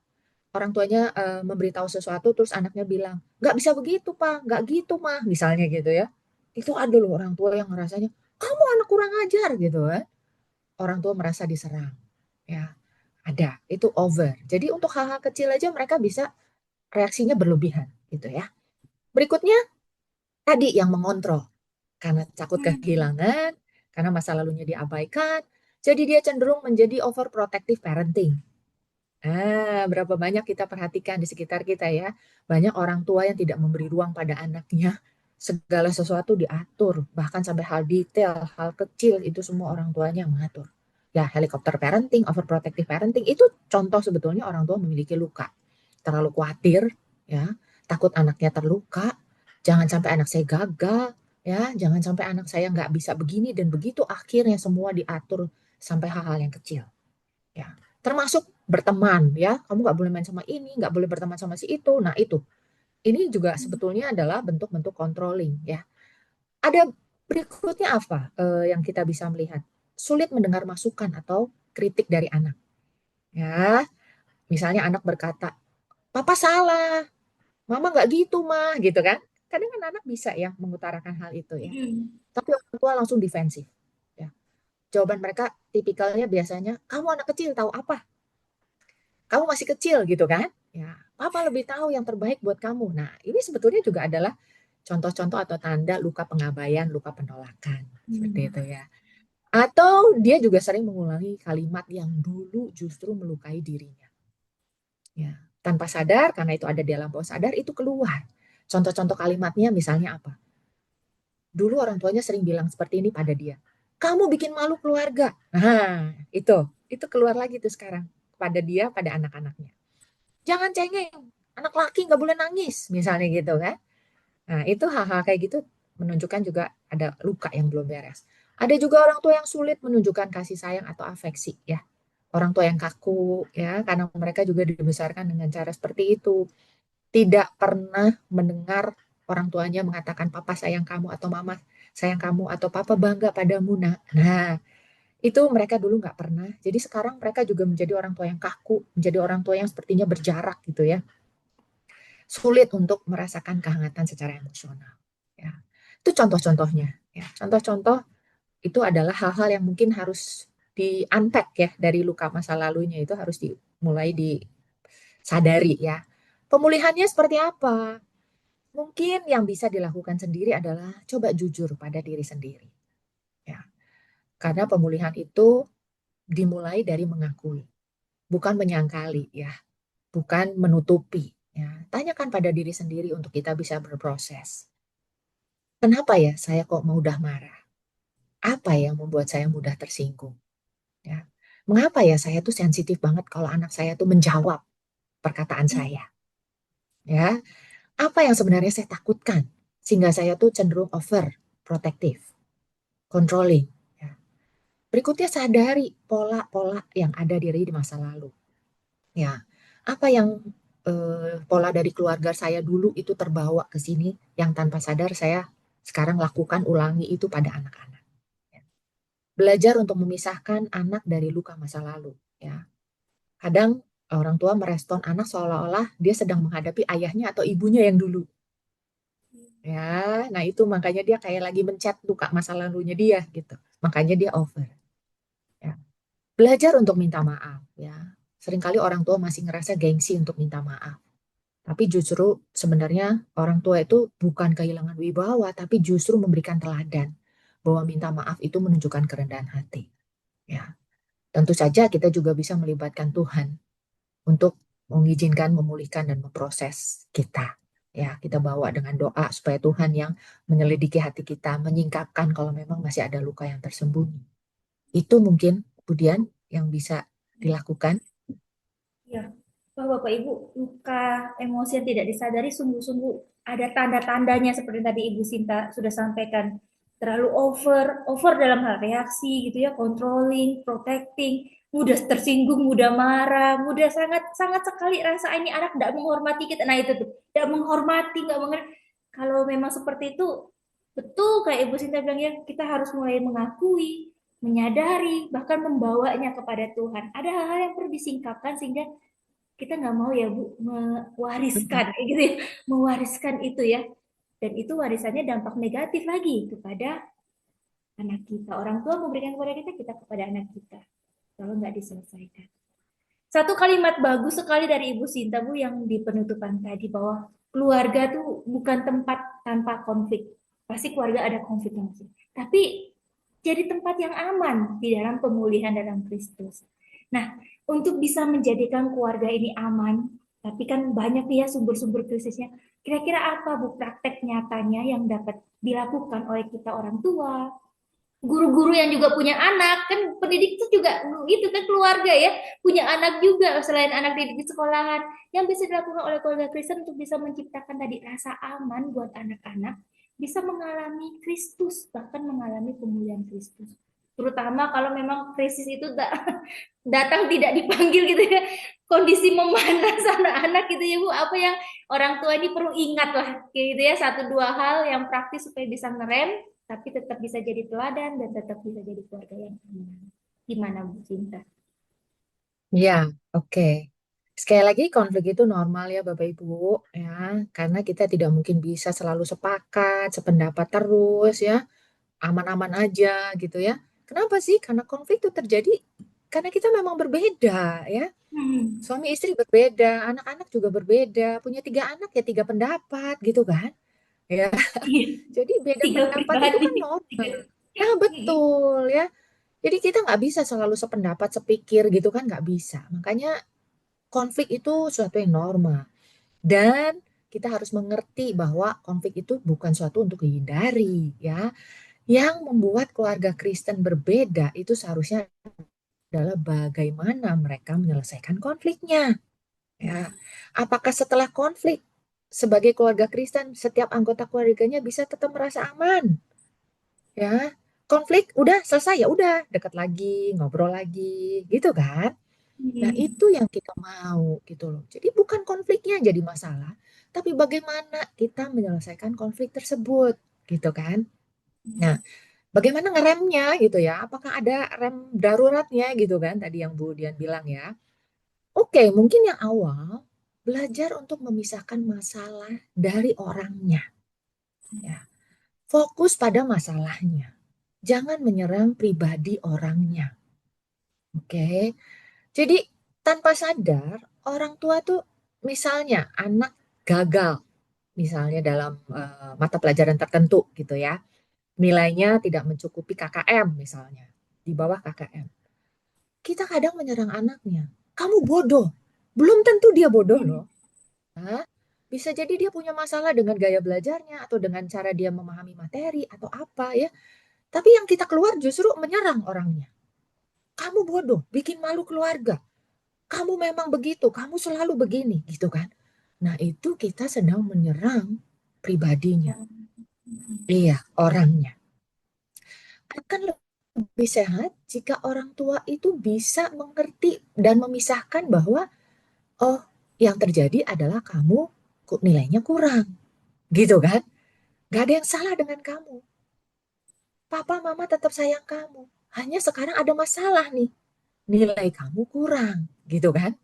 orang tuanya memberitahu sesuatu terus anaknya bilang, nggak bisa begitu Pak, nggak gitu Mah, misalnya gitu ya. Itu ada loh orang tua yang ngerasanya, kamu anak kurang ajar gitu kan. Orang tua merasa diserang. Ya, ada. Itu over. Jadi untuk hal-hal kecil aja mereka bisa reaksinya berlebihan gitu ya. Berikutnya tadi yang mengontrol. Karena takut Hmm. kehilangan, karena masa lalunya diabaikan, jadi dia cenderung menjadi overprotective parenting. Berapa banyak kita perhatikan di sekitar kita ya, banyak orang tua yang tidak memberi ruang pada anaknya. Segala sesuatu diatur, bahkan sampai hal detail, hal kecil itu semua orang tuanya yang mengatur. Ya, helikopter parenting, overprotective parenting itu contoh sebetulnya orang tua memiliki luka. Terlalu khawatir, ya, takut anaknya terluka, jangan sampai anak saya gagal, ya, jangan sampai anak saya nggak bisa begini dan begitu. Akhirnya semua diatur sampai hal-hal yang kecil. Ya, termasuk berteman ya, kamu nggak boleh main sama ini, nggak boleh berteman sama si itu. Nah itu, ini juga sebetulnya adalah bentuk-bentuk controlling ya. Ada berikutnya apa yang kita bisa melihat? Sulit mendengar masukan atau kritik dari anak. Ya, misalnya anak berkata, Papa salah, Mama nggak gitu mah, gitu kan? Kadang kan anak bisa ya mengutarakan hal itu ya. Hmm. Tapi orang tua langsung defensif. Ya. Jawaban mereka tipikalnya biasanya, kamu anak kecil tahu apa? Kamu masih kecil gitu kan? Ya, papa lebih tahu yang terbaik buat kamu. Nah, ini sebetulnya juga adalah contoh-contoh atau tanda luka pengabaian, luka penolakan. Seperti Hmm. itu ya. Atau dia juga sering mengulangi kalimat yang dulu justru melukai dirinya. Ya, tanpa sadar karena itu ada di alam bawah sadar itu keluar. Contoh-contoh kalimatnya misalnya apa? Dulu orang tuanya sering bilang seperti ini pada dia. Kamu bikin malu keluarga. Nah, itu keluar lagi tuh sekarang pada dia, pada anak-anaknya. Jangan cengeng, anak laki nggak boleh nangis, misalnya gitu kan. Nah, itu hal-hal kayak gitu menunjukkan juga ada luka yang belum beres. Ada juga orang tua yang sulit menunjukkan kasih sayang atau afeksi ya. Orang tua yang kaku ya, karena mereka juga dibesarkan dengan cara seperti itu. Tidak pernah mendengar orang tuanya mengatakan papa sayang kamu atau mama sayang kamu atau papa bangga padamu. Nah, itu mereka dulu nggak pernah. Jadi sekarang mereka juga menjadi orang tua yang kaku, menjadi orang tua yang sepertinya berjarak gitu ya, sulit untuk merasakan kehangatan secara emosional. Ya. Itu contoh-contohnya. Ya. Contoh-contoh itu adalah hal-hal yang mungkin harus di-unpack ya dari luka masa lalunya itu harus dimulai disadari ya. Pemulihannya seperti apa? Mungkin yang bisa dilakukan sendiri adalah coba jujur pada diri sendiri. Ya. Karena pemulihan itu dimulai dari mengakui, bukan menyangkali ya, bukan menutupi. Ya. Tanyakan pada diri sendiri untuk kita bisa berproses. Kenapa ya saya kok mudah marah? Apa yang membuat saya mudah tersinggung? Ya. Mengapa ya saya tuh sensitif banget kalau anak saya tuh menjawab perkataan Hmm. saya? Ya, apa yang sebenarnya saya takutkan sehingga saya tuh cenderung over protective, controlling. Ya. Berikutnya sadari pola-pola yang ada di masa lalu. Ya, apa yang pola dari keluarga saya dulu itu terbawa ke sini yang tanpa sadar saya sekarang lakukan ulangi itu pada anak-anak. Ya. Belajar untuk memisahkan anak dari luka masa lalu. Ya, kadang orang tua merespon anak seolah-olah dia sedang menghadapi ayahnya atau ibunya yang dulu. Ya, nah itu makanya dia kayak lagi mencet luka masa lalunya dia gitu. Makanya dia over. Ya. Belajar untuk minta maaf. Ya, seringkali orang tua masih ngerasa gengsi untuk minta maaf. Tapi justru sebenarnya orang tua itu bukan kehilangan wibawa, tapi justru memberikan teladan bahwa minta maaf itu menunjukkan kerendahan hati. Ya, tentu saja kita juga bisa melibatkan Tuhan untuk mengizinkan, memulihkan, dan memproses kita. Ya, kita bawa dengan doa supaya Tuhan yang menyelidiki hati kita, menyingkapkan kalau memang masih ada luka yang tersembunyi. Itu mungkin kemudian yang bisa dilakukan. Ya, wah Bapak Ibu, luka emosi yang tidak disadari sungguh-sungguh ada tanda-tandanya seperti tadi Ibu Sinta sudah sampaikan. Terlalu over dalam hal reaksi gitu ya, controlling, protecting, mudah tersinggung, mudah marah, mudah sangat sangat sekali rasa ini anak tidak menghormati kita. Nah itu tuh, tidak menghormati, nggak mengerti. Kalau memang seperti itu, betul kayak Ibu Sinta bilang ya, kita harus mulai mengakui, menyadari, bahkan membawanya kepada Tuhan. Ada hal-hal yang perlu disingkapkan sehingga kita nggak mau ya Bu mewariskan kayak gitu ya, mewariskan itu ya. Dan itu warisannya dampak negatif lagi kepada anak kita. Orang tua memberikan kepada kita, kita kepada anak kita. Kalau nggak diselesaikan. Satu kalimat bagus sekali dari Ibu Sinta Bu yang di penutupan tadi bahwa keluarga tuh bukan tempat tanpa konflik. Pasti keluarga ada konfliknya masing. Tapi jadi tempat yang aman di dalam pemulihan dalam Kristus. Nah, untuk bisa menjadikan keluarga ini aman, tapi kan banyak ya sumber-sumber krisisnya. Kira-kira apa Bu praktek nyatanya yang dapat dilakukan oleh kita orang tua, guru-guru yang juga punya anak, kan pendidik itu juga gitu kan keluarga ya, punya anak juga selain anak didik di sekolahan. Yang bisa dilakukan oleh keluarga Kristen untuk bisa menciptakan tadi rasa aman buat anak-anak, bisa mengalami Kristus, bahkan mengalami pemulihan Kristus. Terutama kalau memang krisis itu datang tidak dipanggil gitu ya, kondisi memanas anak-anak gitu ya Bu, apa yang orang tua ini perlu ingat lah gitu ya, satu dua hal yang praktis supaya bisa ngerem tapi tetap bisa jadi teladan dan tetap bisa jadi keluarga yang aman. Gimana Bu Cinta? Ya, oke. Sekali lagi konflik itu normal ya Bapak Ibu, ya, karena kita tidak mungkin bisa selalu sepakat, sependapat terus ya, aman-aman aja gitu ya. Kenapa sih? Karena konflik itu terjadi karena kita memang berbeda ya. Hmm. Suami istri berbeda, anak-anak juga berbeda, punya tiga anak ya tiga pendapat gitu kan. Ya, Iya, jadi beda tiga pendapat itu pribadi. kan Tiga. normal. Nah, betul ya. Jadi kita nggak bisa selalu sependapat, sepikir gitu kan nggak bisa. Makanya konflik itu suatu yang normal. Dan kita harus mengerti bahwa konflik itu bukan suatu untuk dihindari ya. Yang membuat keluarga Kristen berbeda itu seharusnya adalah bagaimana mereka menyelesaikan konfliknya. Ya. Apakah setelah konflik sebagai keluarga Kristen setiap anggota keluarganya bisa tetap merasa aman? Ya. Konflik udah selesai ya udah dekat lagi, ngobrol lagi, gitu kan? Nah, Hmm. itu yang kita mau gitu loh. Jadi bukan konfliknya jadi masalah, tapi bagaimana kita menyelesaikan konflik tersebut, gitu kan? Nah, bagaimana ngeremnya gitu ya? Apakah ada rem daruratnya gitu kan? Tadi yang Bu Dian bilang ya. Oke, mungkin yang awal belajar untuk memisahkan masalah dari orangnya, ya. Fokus pada masalahnya. Jangan menyerang pribadi orangnya. Oke. Jadi tanpa sadar orang tua tuh misalnya anak gagal misalnya dalam mata pelajaran tertentu gitu ya. Nilainya tidak mencukupi KKM misalnya, di bawah KKM. Kita kadang menyerang anaknya. Kamu bodoh. Belum tentu dia bodoh loh. Hah? Bisa jadi dia punya masalah dengan gaya belajarnya atau dengan cara dia memahami materi atau apa ya. Tapi yang kita keluar justru menyerang orangnya. Kamu bodoh, bikin malu keluarga. Kamu memang begitu, kamu selalu begini, gitu kan. Nah, itu kita sedang menyerang pribadinya. Ya. Iya, orangnya. Akan lebih sehat jika orang tua itu bisa mengerti dan memisahkan bahwa, oh, yang terjadi adalah kamu kok nilainya kurang, gitu kan? Gak ada yang salah dengan kamu. Papa, mama tetap sayang kamu. Hanya sekarang ada masalah nih. Nilai kamu kurang, gitu kan?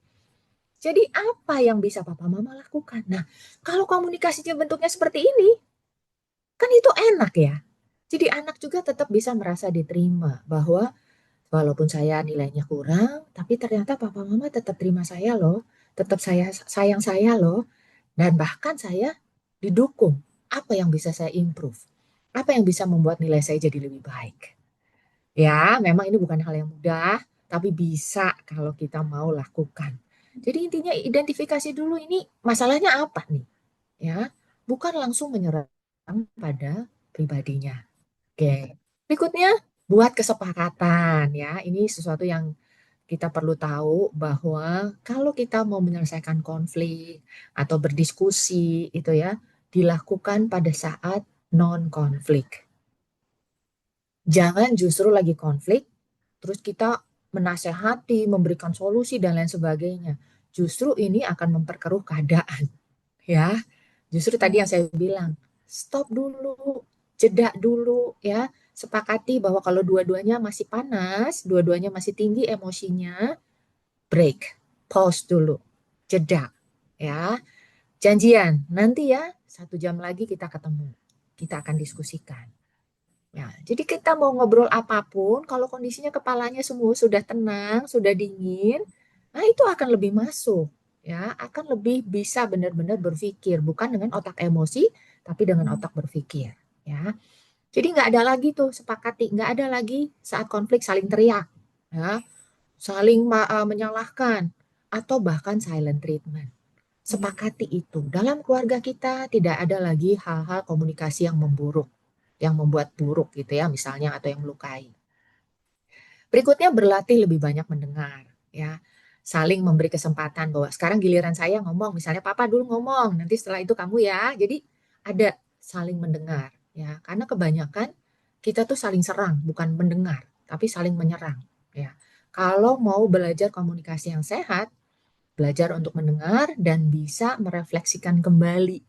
Jadi apa yang bisa papa mama lakukan? Nah, kalau komunikasinya bentuknya seperti ini, kan itu enak ya. Jadi anak juga tetap bisa merasa diterima bahwa walaupun saya nilainya kurang, tapi ternyata papa mama tetap terima saya loh, tetap saya sayang saya loh, dan bahkan saya didukung. Apa yang bisa saya improve? Apa yang bisa membuat nilai saya jadi lebih baik? Ya, memang ini bukan hal yang mudah, tapi bisa kalau kita mau lakukan. Jadi intinya identifikasi dulu ini masalahnya apa nih, ya. Bukan langsung menyerang pada pribadinya. Oke. Berikutnya, buat kesepakatan ya. Ini sesuatu yang kita perlu tahu bahwa kalau kita mau menyelesaikan konflik atau berdiskusi itu ya, dilakukan pada saat non konflik. Jangan justru lagi konflik, terus kita menasehati, memberikan solusi dan lain sebagainya. Justru ini akan memperkeruh keadaan, ya. Justru tadi yang saya bilang, stop dulu, jeda dulu, ya. Sepakati bahwa kalau dua-duanya masih panas, dua-duanya masih tinggi emosinya, break, pause dulu, jeda, ya. Janjian, nanti ya 1 jam lagi kita ketemu, kita akan diskusikan. Ya, jadi kita mau ngobrol apapun, kalau kondisinya kepalanya semua sudah tenang, sudah dingin, nah itu akan lebih masuk, ya, akan lebih bisa benar-benar berpikir, bukan dengan otak emosi, tapi dengan otak berpikir, ya. Jadi nggak ada lagi tuh sepakati, nggak ada lagi saat konflik saling teriak, ya, saling menyalahkan, atau bahkan silent treatment. Sepakati itu. Dalam keluarga kita tidak ada lagi hal-hal komunikasi yang memburuk, yang membuat buruk gitu ya, misalnya atau yang melukai. Berikutnya berlatih lebih banyak mendengar, ya. Saling memberi kesempatan bahwa sekarang giliran saya ngomong, misalnya papa dulu ngomong, nanti setelah itu kamu ya. Jadi ada saling mendengar, ya. Karena kebanyakan kita tuh saling serang, bukan mendengar, tapi saling menyerang, ya. Kalau mau belajar komunikasi yang sehat, belajar untuk mendengar dan bisa merefleksikan kembali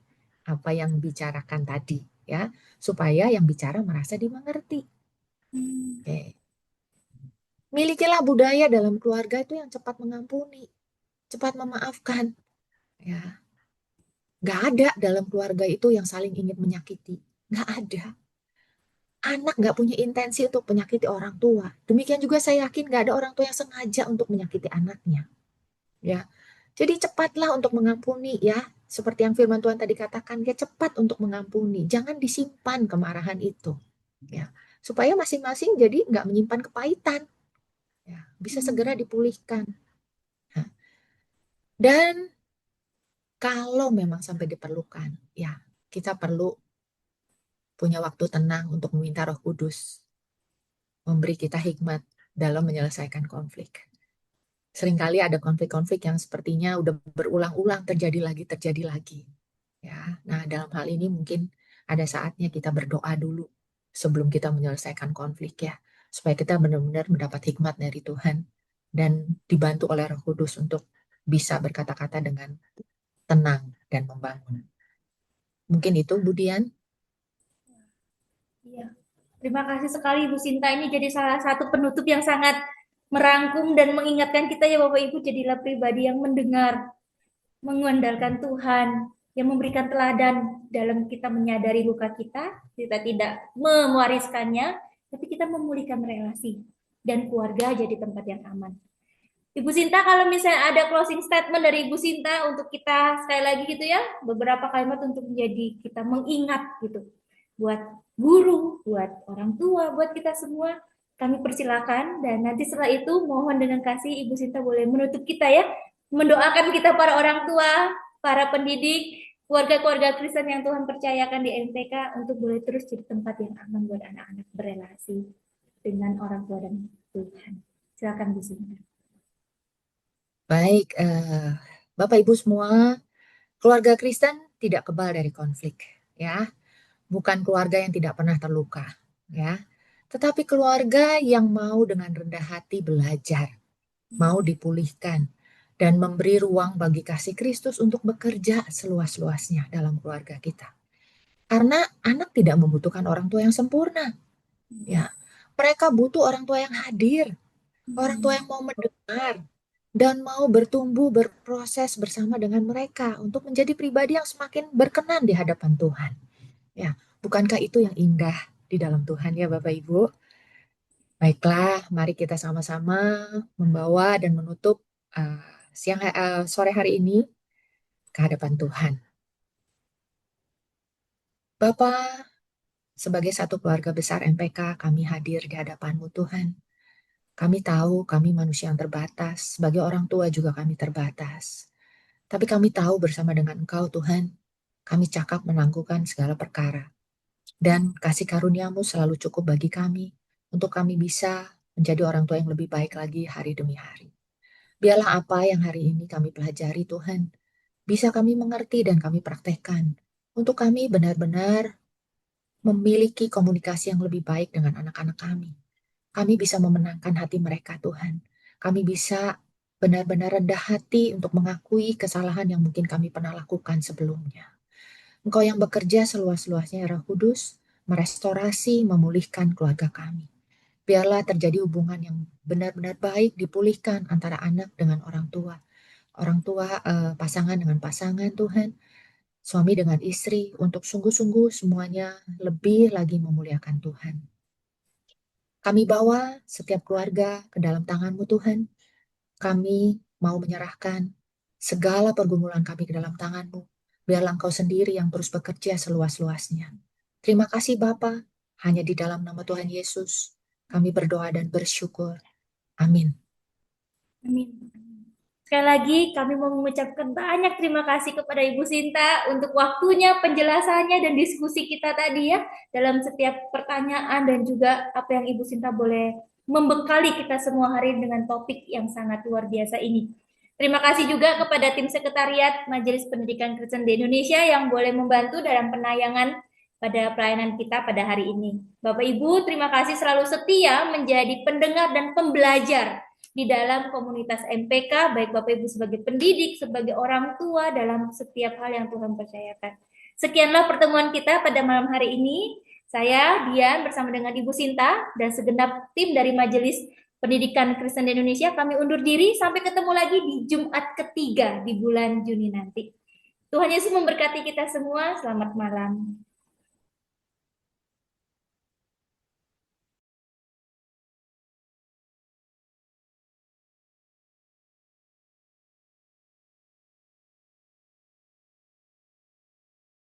apa yang dibicarakan tadi, ya, supaya yang bicara merasa dimengerti. Oke. Milikilah budaya dalam keluarga itu yang cepat mengampuni, cepat memaafkan, ya. Nggak ada dalam keluarga itu yang saling ingin menyakiti, nggak ada. Anak nggak punya intensi untuk menyakiti orang tua. Demikian juga saya yakin nggak ada orang tua yang sengaja untuk menyakiti anaknya, ya. Jadi cepatlah untuk mengampuni ya. Seperti yang firman Tuhan tadi katakan, ya cepat untuk mengampuni. Jangan disimpan kemarahan itu. Ya. Supaya masing-masing jadi nggak menyimpan kepahitan. Ya. Bisa segera dipulihkan. Nah, dan kalau memang sampai diperlukan, ya kita perlu punya waktu tenang untuk meminta Roh Kudus. Memberi kita hikmat dalam menyelesaikan konflik. Seringkali ada konflik-konflik yang sepertinya udah berulang-ulang terjadi lagi. Ya, nah dalam hal ini mungkin ada saatnya kita berdoa dulu sebelum kita menyelesaikan konflik ya, supaya kita benar-benar mendapat hikmat dari Tuhan dan dibantu oleh Roh Kudus untuk bisa berkata-kata dengan tenang dan membangun. Mungkin itu, Bu Dian. Iya. Terima kasih sekali Bu Sinta. Ini jadi salah satu penutup yang sangat merangkum dan mengingatkan kita ya Bapak Ibu jadilah pribadi yang mendengar, mengandalkan Tuhan, yang memberikan teladan dalam kita menyadari luka kita tidak mewariskannya, tapi kita memulihkan relasi dan keluarga jadi tempat yang aman. Ibu Sinta, kalau misalnya ada closing statement dari Ibu Sinta untuk kita sekali lagi gitu ya, beberapa kalimat untuk menjadi kita mengingat gitu, buat guru, buat orang tua, buat kita semua, kami persilakan dan nanti setelah itu mohon dengan kasih Ibu Sinta boleh menutup kita ya, mendoakan kita para orang tua, para pendidik, keluarga-keluarga Kristen yang Tuhan percayakan di MTK untuk boleh terus jadi tempat yang aman buat anak-anak berelasi dengan orang tua dan Tuhan. Silakan Bu Sinta. Baik, Bapak Ibu semua, Keluarga Kristen tidak kebal dari konflik, ya. Bukan keluarga yang tidak pernah terluka, ya. Tetapi keluarga yang mau dengan rendah hati belajar, mau dipulihkan, dan memberi ruang bagi kasih Kristus untuk bekerja seluas-luasnya dalam keluarga kita. Karena anak tidak membutuhkan orang tua yang sempurna, ya. Mereka butuh orang tua yang hadir, orang tua yang mau mendengar, dan mau bertumbuh, berproses bersama dengan mereka untuk menjadi pribadi yang semakin berkenan di hadapan Tuhan. Ya, bukankah itu yang indah di dalam Tuhan ya Bapak Ibu? Baiklah, mari kita sama-sama membawa dan menutup uh, sore hari ini ke hadapan Tuhan. Bapak, sebagai satu keluarga besar MPK, kami hadir di hadapan-Mu Tuhan. Kami tahu kami manusia yang terbatas, sebagai orang tua juga kami terbatas. Tapi kami tahu bersama dengan Engkau Tuhan, kami cakap menangguhkan segala perkara. Dan kasih karunia-Mu selalu cukup bagi kami, untuk kami bisa menjadi orang tua yang lebih baik lagi hari demi hari. Biarlah apa yang hari ini kami pelajari Tuhan, bisa kami mengerti dan kami praktekkan, untuk kami benar-benar memiliki komunikasi yang lebih baik dengan anak-anak kami. Kami bisa memenangkan hati mereka Tuhan. Kami bisa benar-benar rendah hati untuk mengakui kesalahan yang mungkin kami pernah lakukan sebelumnya. Engkau yang bekerja seluas-luasnya ya Roh Kudus, merestorasi, memulihkan keluarga kami. Biarlah terjadi hubungan yang benar-benar baik dipulihkan antara anak dengan orang tua pasangan dengan pasangan Tuhan, suami dengan istri, untuk sungguh-sungguh semuanya lebih lagi memuliakan Tuhan. Kami bawa setiap keluarga ke dalam tangan-Mu Tuhan. Kami mau menyerahkan segala pergumulan kami ke dalam tangan-Mu. Biarlah Engkau sendiri yang terus bekerja seluas-luasnya. Terima kasih Bapa, hanya di dalam nama Tuhan Yesus kami berdoa dan bersyukur. Amin. Amin. Sekali lagi kami mau mengucapkan banyak terima kasih kepada Ibu Sinta untuk waktunya, penjelasannya, dan diskusi kita tadi ya, dalam setiap pertanyaan dan juga apa yang Ibu Sinta boleh membekali kita semua hari dengan topik yang sangat luar biasa ini. Terima kasih juga kepada tim sekretariat Majelis Pendidikan Kristen di Indonesia yang boleh membantu dalam penayangan pada pelayanan kita pada hari ini. Bapak Ibu, terima kasih selalu setia menjadi pendengar dan pembelajar di dalam komunitas MPK, baik Bapak Ibu sebagai pendidik, sebagai orang tua dalam setiap hal yang Tuhan percayakan. Sekianlah pertemuan kita pada malam hari ini. Saya, Dian, bersama dengan Ibu Sinta dan segenap tim dari Majelis Pendidikan Kristen di Indonesia, kami undur diri. Sampai ketemu lagi di Jumat ketiga di bulan Juni nanti. Tuhan Yesus memberkati kita semua. Selamat malam.